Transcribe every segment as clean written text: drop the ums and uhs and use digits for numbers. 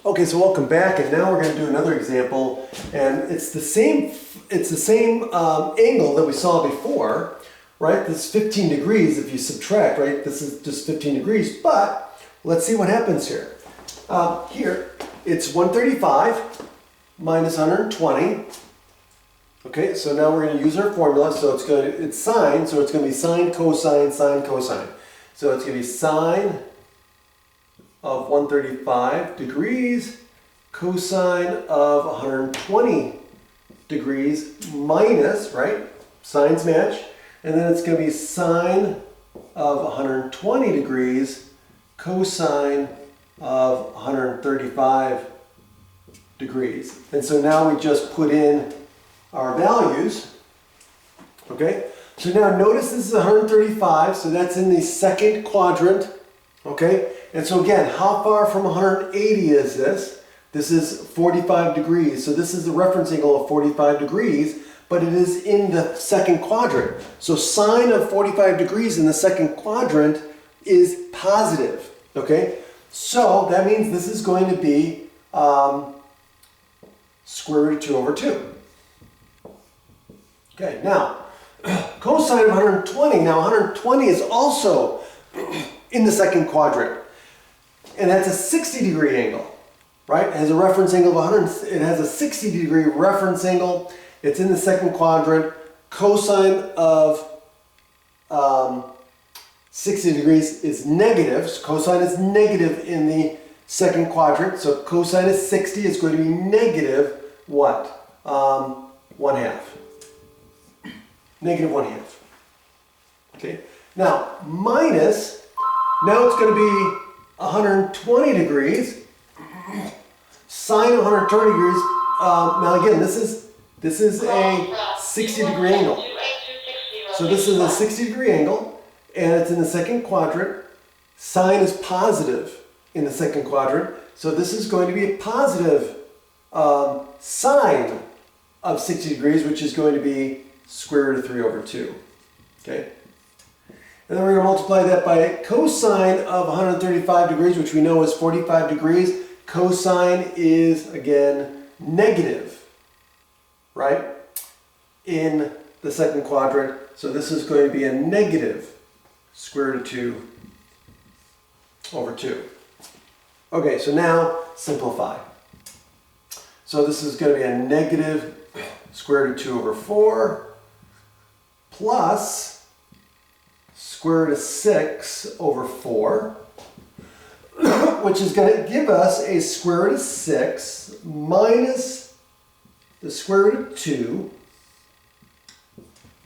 Okay, so welcome back, and now we're going to do another example, and it's the same angle that we saw before, right? This is 15 degrees if you subtract, right? This is just 15 degrees, but let's see what happens here. Here, it's 135 minus 120. Okay, so now we're going to use our formula, so it's sine, so it's going to be sine, cosine, sine, cosine. So it's going to be sine of 135 degrees, cosine of 120 degrees minus, right? Sines match. And then it's going to be sine of 120 degrees, cosine of 135 degrees. And so now we just put in our values. Okay? So now notice this is 135, so that's in the second quadrant. Okay? And so again, how far from 180 is this? This is 45 degrees. So this is the reference angle of 45 degrees, but it is in the second quadrant. So sine of 45 degrees in the second quadrant is positive. Okay? So that means this is going to be square root of 2 over 2. Okay, now, cosine of 120. Now 120 is also in the second quadrant. And that's a 60 degree angle, right? It has a reference angle of 100, it has a 60 degree reference angle. It's in the second quadrant. Cosine of 60 degrees is negative. So cosine is negative in the second quadrant. So cosine of 60 is going to be negative what? 1/2. Negative 1/2. Okay. Now minus, now it's going to be 120 degrees, sine of 120 degrees. Now again, this is a 60 degree angle. So this is a 60 degree angle, and it's in the second quadrant. Sine is positive in the second quadrant, so this is going to be a positive sine of 60 degrees, which is going to be square root of 3 over 2. Okay. And then we're going to multiply that by cosine of 135 degrees, which we know is 45 degrees. Cosine is, again, negative, right, in the second quadrant. So this is going to be a negative square root of 2 over 2. Okay, so now simplify. So this is going to be a negative square root of 2 over 4 plus square root of 6 over 4, which is going to give us a square root of 6 minus the square root of 2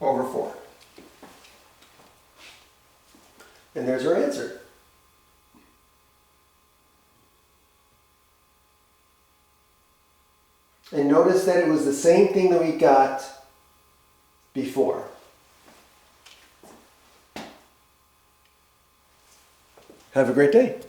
over 4. And there's our answer. And notice that it was the same thing that we got before. Have a great day.